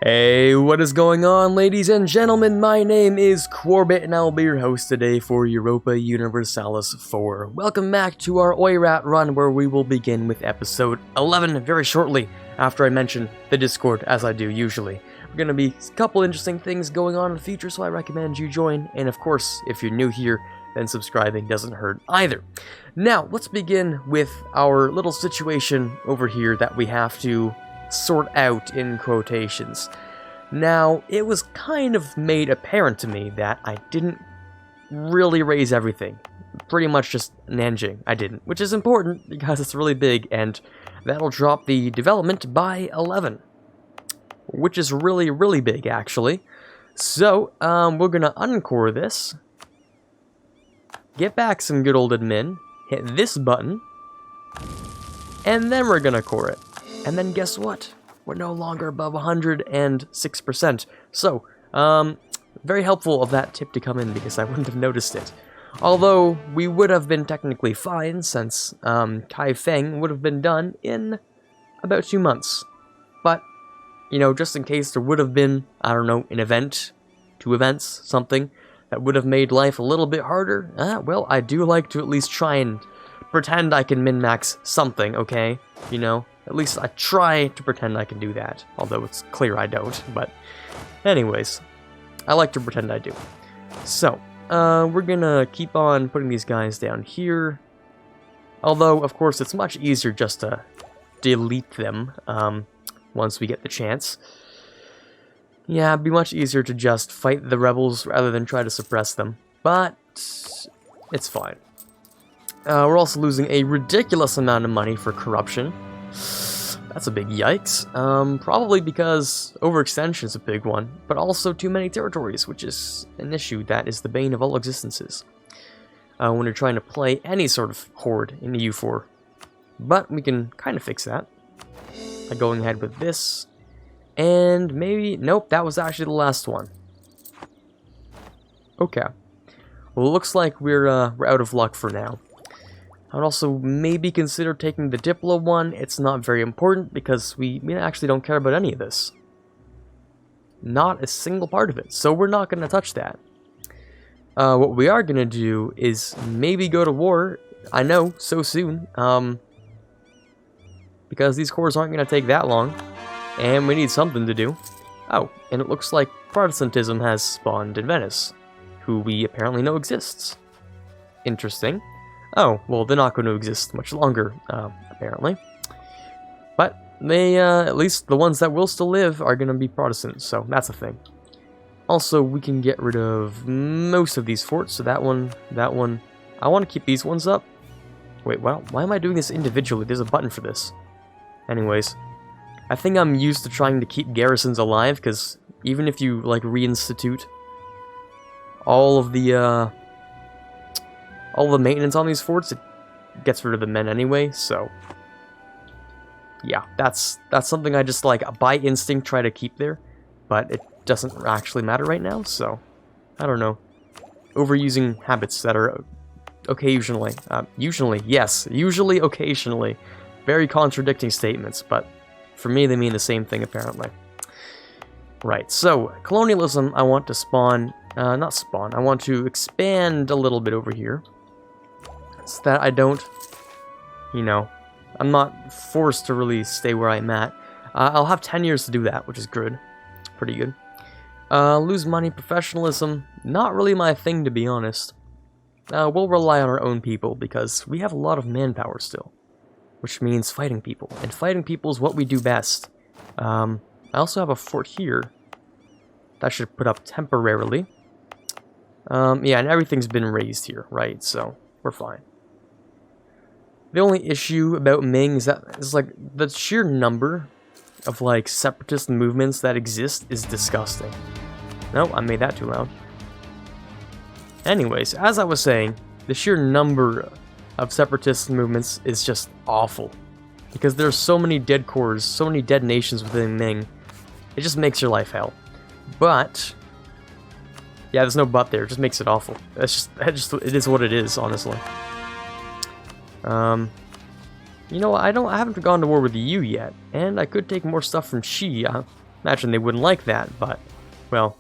Hey, what is going on, ladies and gentlemen? My name is Quarbit, and I'll be your host today for Europa Universalis 4. Welcome back to our Oirat run, where we will begin with episode 11 very shortly, after I mention the Discord, as I do usually. We're going to be a couple interesting things going on in the future, so I recommend you join, and of course, if you're new here, then subscribing doesn't hurt either. Now, let's begin with our little situation over here that we have to sort out in quotations. Now, it was kind of made apparent to me that I didn't really raise everything. Pretty much just Nanjing, I didn't, which is important because it's really big, and that'll drop the development by 11. Which is really, really big, actually. So, we're gonna uncore this, get back some good old admin, hit this button, and then we're gonna core it. And then guess what? We're no longer above 106%. So, very helpful of that tip to come in because I wouldn't have noticed it. Although, we would have been technically fine since Kai Feng would have been done in about 2 months. But, you know, just in case there would have been, I don't know, an event, 2 events, something, that would have made life a little bit harder, well, I do like to at least try and pretend I can min-max something, okay? You know? At least I try to pretend I can do that, although it's clear I don't, but anyways, I like to pretend I do. So, we're gonna keep on putting these guys down here, although, of course, it's much easier just to delete them, once we get the chance. Yeah, it'd be much easier to just fight the rebels rather than try to suppress them, but it's fine. We're also losing a ridiculous amount of money for corruption. That's a big yikes. Probably because overextension is a big one, but also too many territories, which is an issue that is the bane of all existences when you're trying to play any sort of horde in EU4. But we can kind of fix that by going ahead with this, and maybe, nope, that was actually the last one. Okay, well, it looks like we're out of luck for now. I would also maybe consider taking the Diplo one. It's not very important because we actually don't care about any of this. Not a single part of it, so we're not going to touch that. What we are going to do is maybe go to war, I know, so soon, because these cores aren't going to take that long, and we need something to do. Oh, and it looks like Protestantism has spawned in Venice, who we apparently know exists. Interesting. Oh, well, they're not going to exist much longer, apparently. But they, at least the ones that will still live are going to be Protestants, so that's a thing. Also, we can get rid of most of these forts, so that one, I want to keep these ones up. Wait, why am I doing this individually? There's a button for this. Anyways, I think I'm used to trying to keep garrisons alive, because even if you, like, reinstitute all of the maintenance on these forts, it gets rid of the men anyway, so yeah, that's something I just, like, by instinct try to keep there, but it doesn't actually matter right now, so I don't know. Overusing habits that are occasionally, usually occasionally, very contradicting statements, but for me they mean the same thing apparently. Right, so colonialism I want to I want to expand a little bit over here. So that I don't, you know, I'm not forced to really stay where I'm at. I'll have 10 years to do that, which is good. Pretty good. Lose money, professionalism, not really my thing, to be honest. We'll rely on our own people, because we have a lot of manpower still. Which means fighting people, and fighting people is what we do best. I also have a fort here that should put up temporarily. Yeah, and everything's been raised here, right, so we're fine. The only issue about Ming is that it's like the sheer number of like separatist movements that exist is disgusting. No, I made that too loud. Anyways, as I was saying, the sheer number of separatist movements is just awful. Because there's so many dead cores, so many dead nations within Ming, it just makes your life hell. But yeah, there's no but there, it just makes it awful. It is what it is, honestly. You know, I haven't gone to war with the EU yet, and I could take more stuff from HeyShe. Imagine they wouldn't like that, but, well,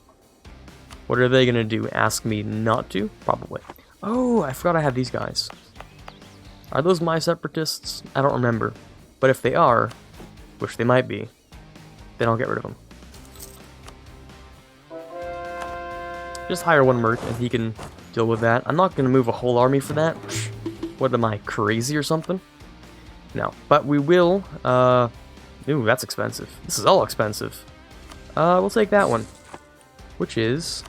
what are they gonna do? Ask me not to? Probably. Oh, I forgot I had these guys. Are those my separatists? I don't remember. But if they are, which they might be, then I'll get rid of them. Just hire one merc and he can deal with that. I'm not gonna move a whole army for that. What am I, crazy or something? No, but we will, ooh, that's expensive. This is all expensive. We'll take that one, which is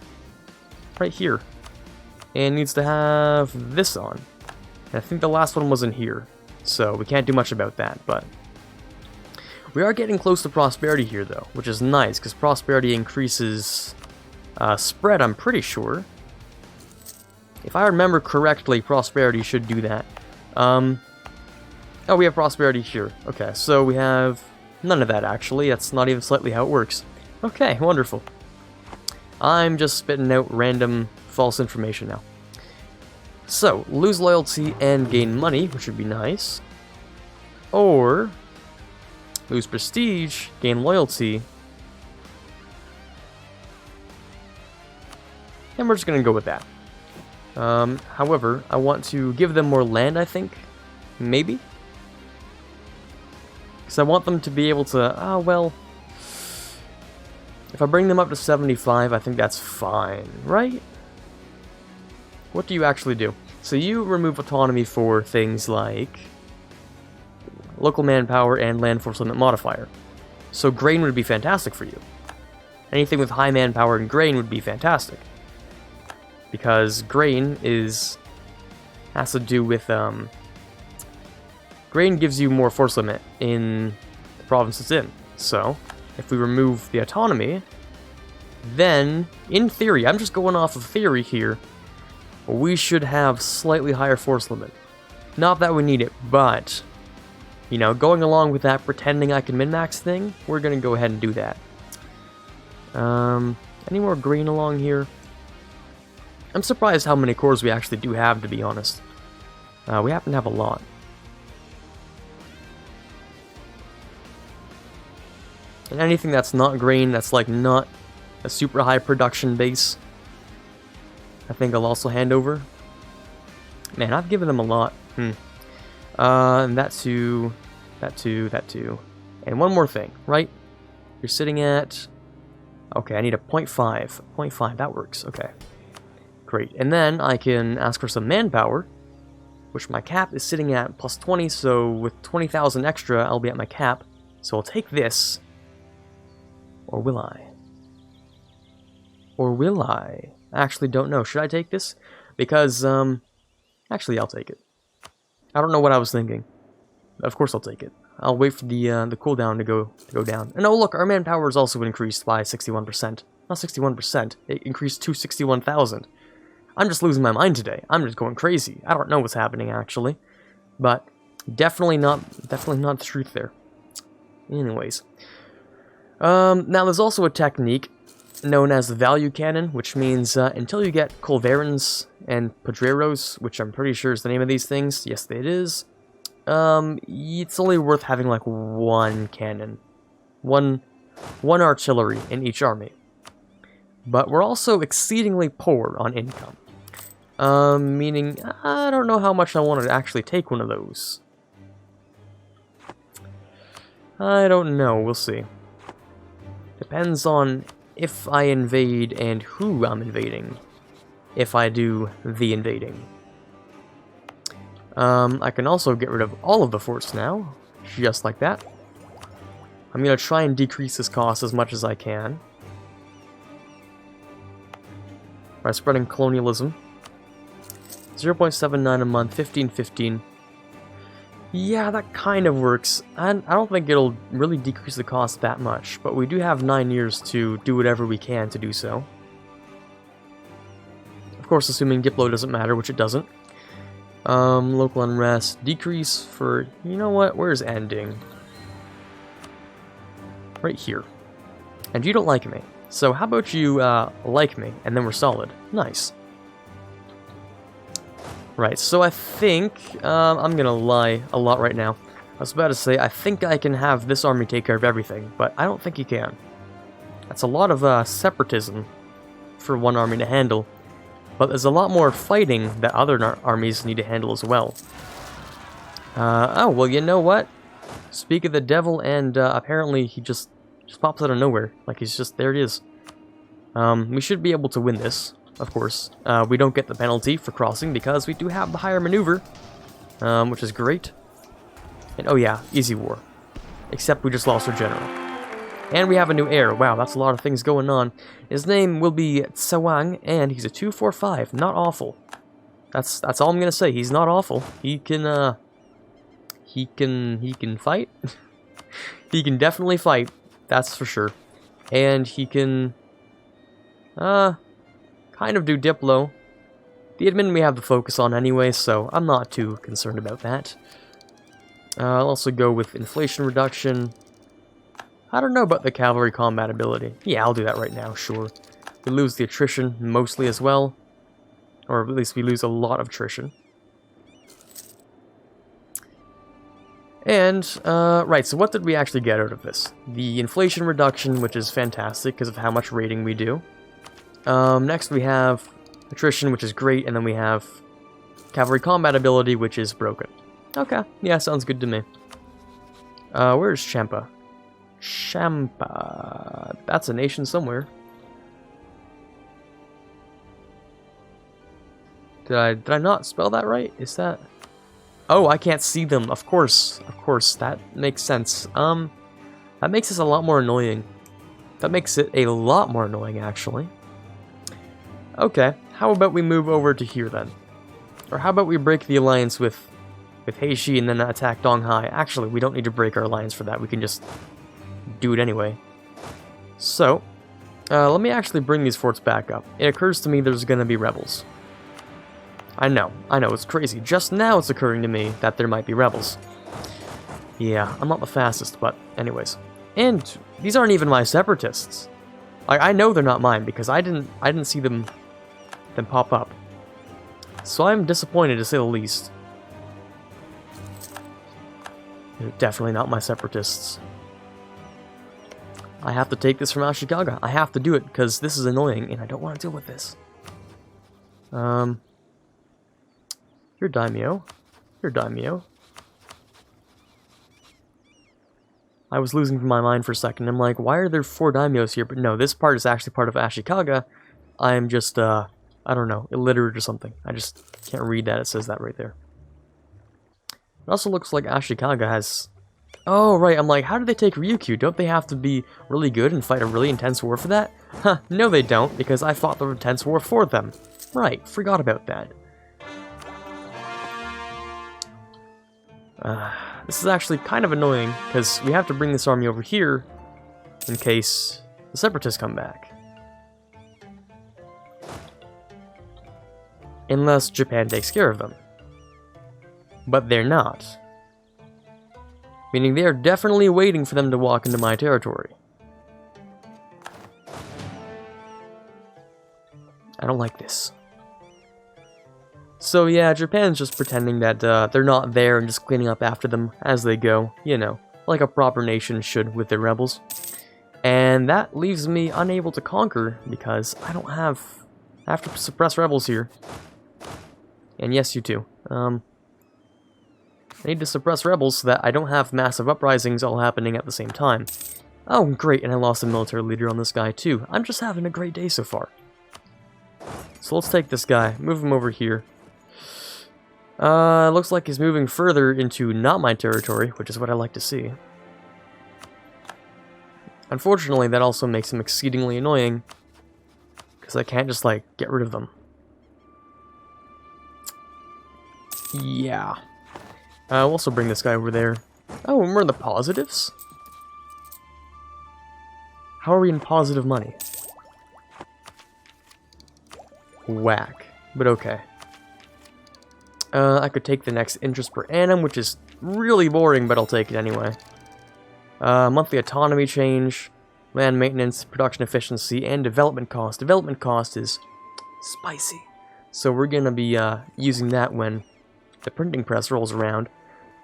right here. And needs to have this on. And I think the last one was in here, so we can't do much about that, but we are getting close to prosperity here, though, which is nice, because prosperity increases spread, I'm pretty sure. If I remember correctly, prosperity should do that. Oh, we have prosperity here. Okay, so we have none of that, actually. That's not even slightly how it works. Okay, wonderful. I'm just spitting out random false information now. So, lose loyalty and gain money, which would be nice. Or, lose prestige, gain loyalty. And we're just going to go with that. However, I want to give them more land, I think. Maybe. Because I want them to be able to, well, if I bring them up to 75, I think that's fine, right? What do you actually do? So you remove autonomy for things like local manpower and land force limit modifier. So grain would be fantastic for you. Anything with high manpower and grain would be fantastic. Because grain has to do with, grain gives you more force limit in the province it's in. So, if we remove the autonomy, then, in theory, I'm just going off of theory here, we should have slightly higher force limit. Not that we need it, but, you know, going along with that pretending I can min-max thing, we're gonna go ahead and do that. Any more green along here? I'm surprised how many cores we actually do have, to be honest. We happen to have a lot. And anything that's not grain, that's like not a super high production base, I think I'll also hand over. Man, I've given them a lot. And that too, that too, that too. And one more thing, right? You're sitting at... Okay, I need a 0.5. 0.5, that works. Okay. Great. And then I can ask for some manpower, which my cap is sitting at plus 20, so with 20,000 extra, I'll be at my cap. So I'll take this. Or will I? Or will I? I actually don't know. Should I take this? Because, actually, I'll take it. I don't know what I was thinking. Of course I'll take it. I'll wait for the cooldown to go down. And oh look, our manpower is also increased by 61%. Not 61%. It increased to 61,000. I'm just losing my mind today. I'm just going crazy. I don't know what's happening actually, but definitely not the truth there. Anyways, now there's also a technique known as the value cannon, which means until you get culverins and padreros, which I'm pretty sure is the name of these things. Yes, it is. It's only worth having like one cannon, one artillery in each army. But we're also exceedingly poor on income. Meaning, I don't know how much I want to actually take one of those. I don't know, we'll see. Depends on if I invade and who I'm invading. If I do the invading. I can also get rid of all of the forts now, just like that. I'm going to try and decrease this cost as much as I can. By spreading colonialism. 0.79 a month, 1515. Yeah, that kind of works. I don't think it'll really decrease the cost that much, but we do have 9 years to do whatever we can to do so. Of course, assuming Diplo doesn't matter, which it doesn't. Local unrest, decrease for, you know what, where's ending? Right here. And you don't like me. So how about you, like me, and then we're solid. Nice. Right, so I think, I'm gonna lie a lot right now. I was about to say, I think I can have this army take care of everything, but I don't think you can. That's a lot of separatism for one army to handle. But there's a lot more fighting that other armies need to handle as well. Oh, well, you know what? Speak of the devil, and apparently he just pops out of nowhere. Like, he's just, there it is. We should be able to win this, of course. We don't get the penalty for crossing because we do have the higher maneuver, which is great. And oh yeah, easy war. Except we just lost our general. And we have a new heir. Wow, that's a lot of things going on. His name will be Tsawang, and he's a 245. Not awful. That's all I'm gonna say. He's not awful. He can fight. He can definitely fight. That's for sure. And he can kind of do Diplo. The admin we have the focus on anyway, so I'm not too concerned about that. I'll also go with inflation reduction. I don't know about the cavalry combat ability. Yeah, I'll do that right now, sure. We lose the attrition mostly as well. Or at least we lose a lot of attrition. And, right, so what did we actually get out of this? The inflation reduction, which is fantastic because of how much rating we do. Next we have attrition, which is great, and then we have cavalry combat ability, which is broken. Okay, yeah, sounds good to me. Where's Champa? Champa. That's a nation somewhere. Did I not spell that right? Is that... Oh, I can't see them. Of course, that makes sense. That makes this a lot more annoying. That makes it a lot more annoying, actually. Okay, how about we move over to here then? Or how about we break the alliance with HeyShe and then attack Donghai? Actually, we don't need to break our alliance for that. We can just do it anyway. So, let me actually bring these forts back up. It occurs to me there's gonna be rebels. I know, it's crazy. Just now it's occurring to me that there might be rebels. Yeah, I'm not the fastest, but anyways. And these aren't even my separatists. I know they're not mine because I didn't see them pop up. So I'm disappointed to say the least. They're definitely not my separatists. I have to take this from Ashikaga. I have to do it because this is annoying and I don't want to deal with this. You're daimyo. You're daimyo. I was losing my mind for a second. I'm like, why are there 4 daimyos here? But no, this part is actually part of Ashikaga. I'm just, I don't know, illiterate or something. I just can't read that. It says that right there. It also looks like Ashikaga has... Oh, right, I'm like, how do they take Ryukyu? Don't they have to be really good and fight a really intense war for that? Huh, no they don't, because I fought the intense war for them. Right, forgot about that. This is actually kind of annoying, because we have to bring this army over here in case the Separatists come back. Unless Japan takes care of them. But they're not. Meaning they are definitely waiting for them to walk into my territory. I don't like this. So yeah, Japan's just pretending that they're not there and just cleaning up after them as they go, you know, like a proper nation should with their rebels. And that leaves me unable to conquer because I have to suppress rebels here. And yes, you too. I need to suppress rebels so that I don't have massive uprisings all happening at the same time. Oh, great, and I lost a military leader on this guy too. I'm just having a great day so far. So let's take this guy, move him over here. Looks like he's moving further into not my territory, which is what I like to see. Unfortunately, that also makes him exceedingly annoying, because I can't just, like, get rid of them. Yeah. We'll also bring this guy over there. Oh, and we're in the positives? How are we in positive money? Whack. But okay. I could take the next interest per annum, which is really boring, but I'll take it anyway. Monthly autonomy change, land maintenance, production efficiency, and development cost. Development cost is spicy. So we're gonna be using that when the printing press rolls around.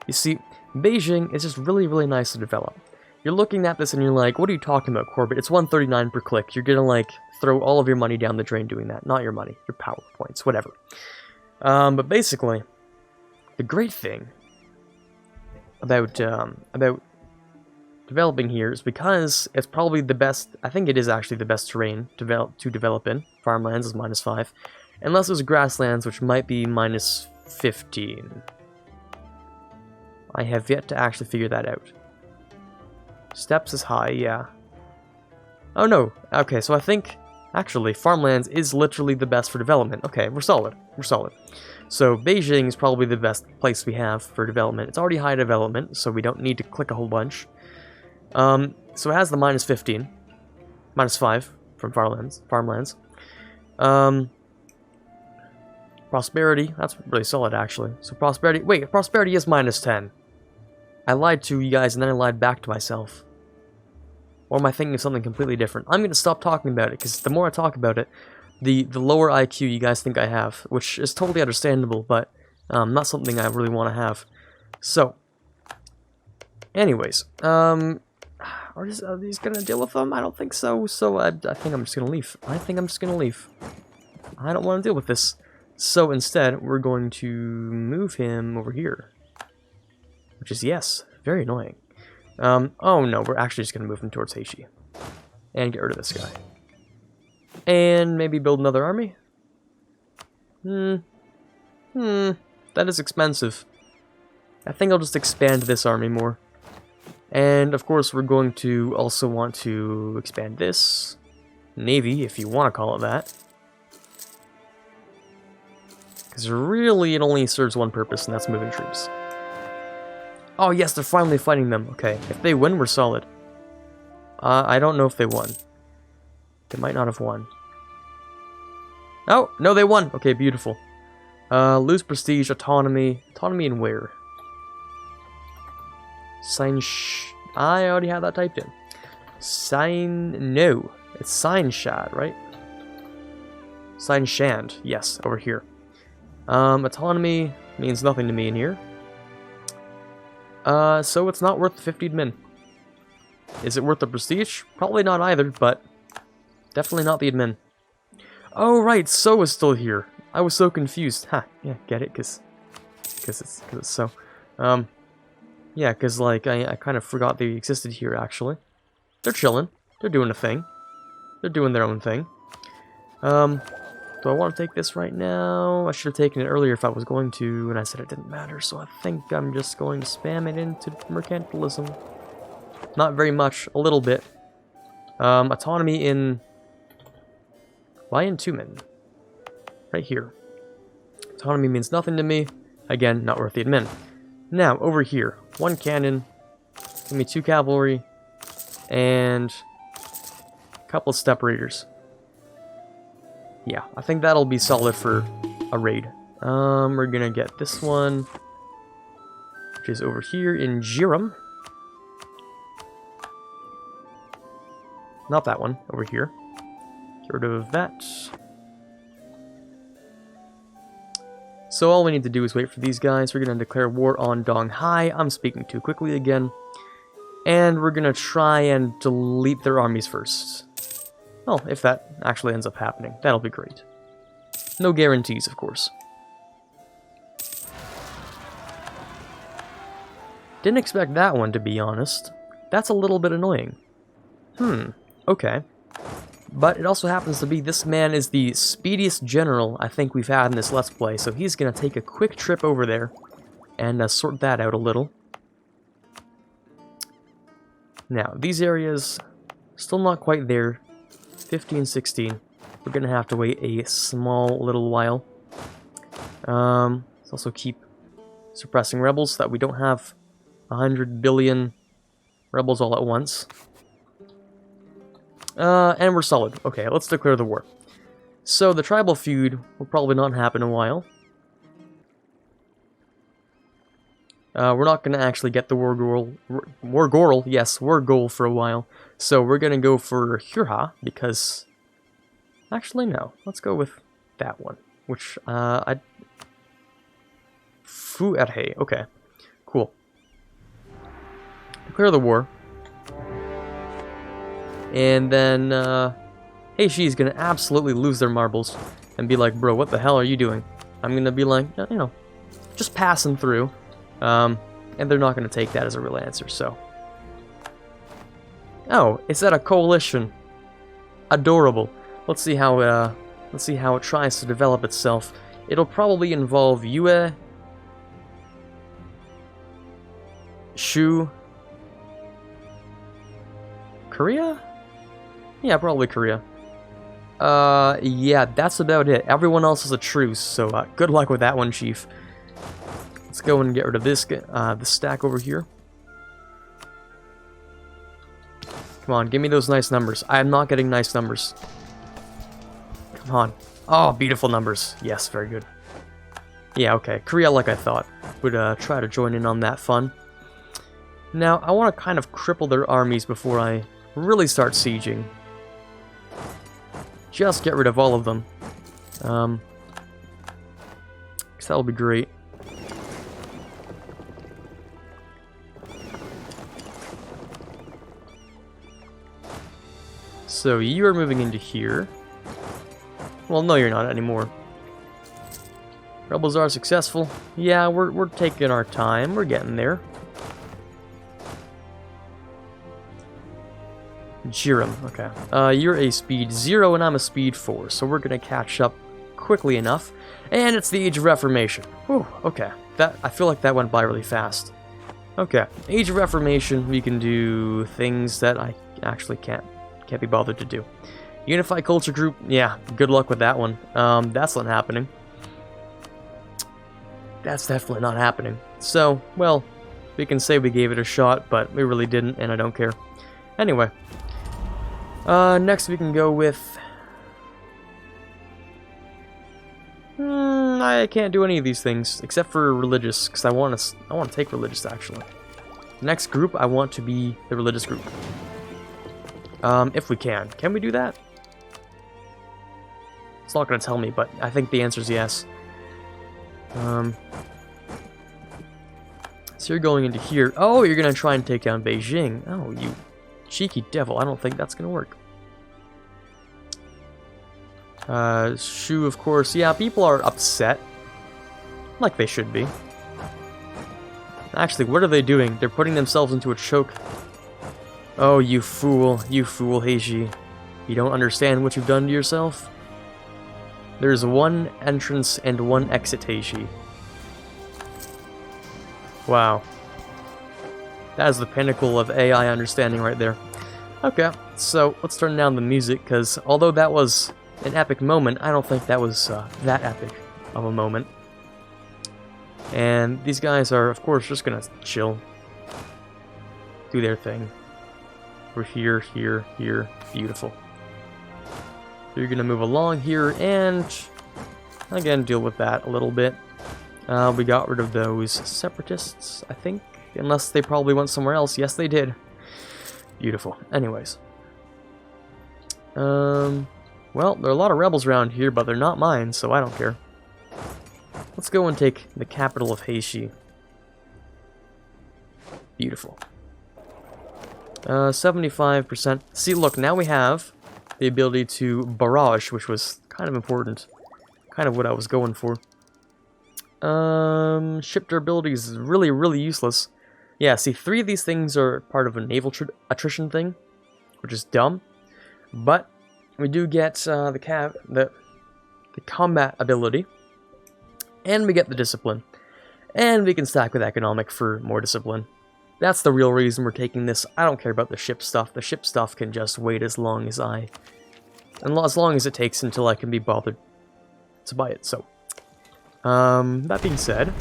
You see, Beijing is just really, really nice to develop. you're looking at this and you're like, what are you talking about, Quarbit? It's 139 per click. You're gonna, like, throw all of your money down the drain doing that. Not your money, your power points, whatever. But basically, the great thing about developing here is because it's probably the best, I think it is actually the best terrain to develop in. Farmlands is -5. Unless there's grasslands, which might be -15. I have yet to actually figure that out. Steppes is high, yeah. Oh no, okay, so I think, actually, farmlands is literally the best for development. Okay, we're solid, we're solid. So Beijing is probably the best place we have for development. It's already high development, so we don't need to click a whole bunch. So it has the -15, -5 from farmlands. Prosperity, that's really solid actually. So prosperity, wait, prosperity is -10. I lied to you guys and then I lied back to myself. Or am I thinking of something completely different? I'm gonna stop talking about it, because the more I talk about it, the lower IQ you guys think I have, which is totally understandable, but not something I really want to have. So, anyways, are these gonna deal with them? I don't think so. So I think I'm just gonna leave. I think I'm just gonna leave. I don't want to deal with this. So instead, we're going to move him over here, which is, yes, very annoying. Oh no, we're actually just gonna move him towards HeyShe and get rid of this guy. And maybe build another army? That is expensive. I think I'll just expand this army more. And of course we're going to also want to expand this navy, if you want to call it that. Because really it only serves one purpose, and that's moving troops. Oh yes, they're finally fighting them. Okay, if they win, we're solid. I don't know if they won. They might not have won. Oh, no, they won. Okay, beautiful. Lose prestige, autonomy. Autonomy in where? I already have that typed in. No. It's Shad, right? Shand. Yes, over here. Autonomy means nothing to me in here. So it's not worth the 50 admin. Is it worth the prestige? Probably not either, but definitely not the admin. Oh, right, So is still here. I was so confused. Ha, yeah, get it, cause it's So. Yeah, cause like I kind of forgot they existed here. Actually, they're chilling. They're doing a thing. They're doing their own thing. Do I want to take this right now? I should have taken it earlier if I was going to, and I said it didn't matter. So I think I'm just going to spam it into mercantilism. Not very much, a little bit. Autonomy in... Why in Tumen? Right here. Autonomy means nothing to me. Again, not worth the admin. Now, over here. 1 cannon. Give me 2 cavalry. And... a couple of steppe raiders. Yeah, I think that'll be solid for a raid. We're gonna get this one, which is over here in Jiram. Not that one, over here. Get rid of that. So all we need to do is wait for these guys. We're gonna declare war on Donghai. I'm speaking too quickly again. And we're gonna try and delete their armies first. Well, if that actually ends up happening, that'll be great. No guarantees, of course. Didn't expect that one, to be honest. That's a little bit annoying. Okay. But it also happens to be this man is the speediest general I think we've had in this Let's Play, so he's going to take a quick trip over there and sort that out a little. Now, these areas, still not quite there. 15, 16. We're going to have to wait a small little while. Let's also keep suppressing rebels so that we don't have 100 billion rebels all at once. And we're solid. Okay, let's declare the war. So the tribal feud will probably not happen in a while. We're not going to actually get the war goal for a while. So we're going to go for Hurha, because... Actually, no. Let's go with that one. Which, Fuerhe. Okay. Cool. Declare the war. And then, HeyShe's gonna absolutely lose their marbles and be like, bro, what the hell are you doing? I'm gonna be like, you know, just passing through. And they're not gonna take that as a real answer, so. Oh, is that a coalition? Adorable. Let's see how it tries to develop itself. It'll probably involve Yue, Shu, Korea? Yeah, probably Korea. Yeah, that's about it. Everyone else is a truce, so good luck with that one, Chief. Let's go and get rid of this stack over here. Come on, give me those nice numbers. I am not getting nice numbers. Come on. Oh, beautiful numbers. Yes, very good. Yeah, okay. Korea, like I thought, would try to join in on that fun. Now, I want to kind of cripple their armies before I really start sieging. Just get rid of all of them. 'Cause that'll be great. So you are moving into here. Well, no, you're not anymore. Rebels are successful. Yeah, we're taking our time. We're getting there. Jiram, okay. You're a speed 0 and I'm a speed 4, so we're gonna catch up quickly enough. And it's the Age of Reformation. Whew, okay. I feel like that went by really fast. Okay, Age of Reformation, we can do things that I actually can't be bothered to do. Unified Culture Group, yeah, good luck with that one. That's not happening. That's definitely not happening. So, well, we can say we gave it a shot, but we really didn't, and I don't care. Anyway. Next we can go with... I can't do any of these things, except for religious, because I want to take religious, actually. Next group, I want to be the religious group. If we can. Can we do that? It's not going to tell me, but I think the answer is yes. So you're going into here. Oh, you're going to try and take down Beijing. Oh, you cheeky devil. I don't think that's going to work. Shu, of course. Yeah, people are upset. Like they should be. Actually, what are they doing? They're putting themselves into a choke. Oh, you fool, HeyShe. You don't understand what you've done to yourself? There's one entrance and one exit, HeyShe. Wow. That is the pinnacle of AI understanding right there. Okay, so let's turn down the music, because although that was an epic moment, I don't think that was that epic of a moment. And these guys are, of course, just gonna chill. Do their thing. We're here, here, here. Beautiful. So you're gonna move along here and, again, deal with that a little bit. We got rid of those separatists, I think. Unless they probably went somewhere else. Yes, they did. Beautiful. Anyways. Well, there are a lot of rebels around here, but they're not mine, so I don't care. Let's go and take the capital of HeyShe. Beautiful. 75%. See, look, now we have the ability to barrage, which was kind of important. Kind of what I was going for. Ship durability is really, really useless. Yeah, see, 3 of these things are part of a naval attrition thing, which is dumb. But we do get the combat ability, and we get the discipline, and we can stack with economic for more discipline. That's the real reason we're taking this. I don't care about the ship stuff. The ship stuff can just wait as long as it takes until I can be bothered to buy it. So, that being said,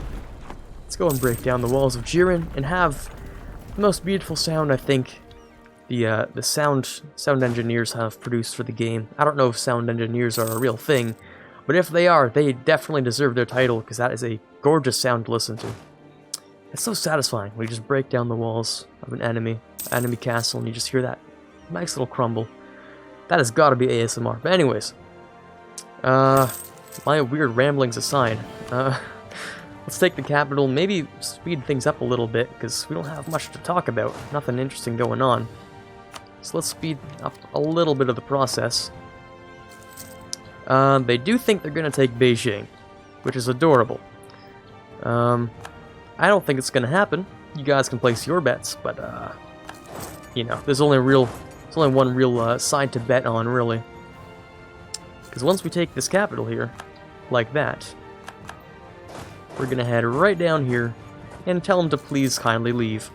let's go and break down the walls of Jiren and have the most beautiful sound I think the sound engineers have produced for the game. I don't know if sound engineers are a real thing, but if they are, they definitely deserve their title, because that is a gorgeous sound to listen to. It's so satisfying. We just break down the walls of an enemy castle, and you just hear that nice little crumble. That has got to be ASMR. But anyways, my weird ramblings aside, Let's take the capital, maybe speed things up a little bit, because we don't have much to talk about. Nothing interesting going on. So let's speed up a little bit of the process. They do think they're going to take Beijing, which is adorable. I don't think it's going to happen. You guys can place your bets, but, you know, there's only one real side to bet on, really. Because once we take this capital here, like that, we're going to head right down here and tell them to please kindly leave.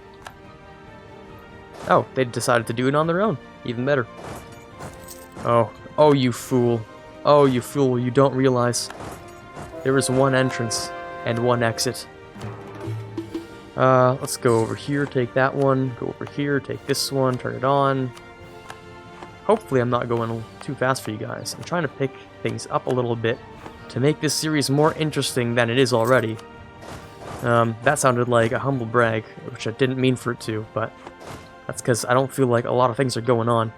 Oh, they decided to do it on their own. Even better. Oh, you fool. Oh, you fool, you don't realize there is one entrance and one exit. Let's go over here, take that one, go over here, take this one, turn it on. Hopefully I'm not going too fast for you guys. I'm trying to pick things up a little bit to make this series more interesting than it is already. That sounded like a humble brag, which I didn't mean for it to, but that's because I don't feel like a lot of things are going on.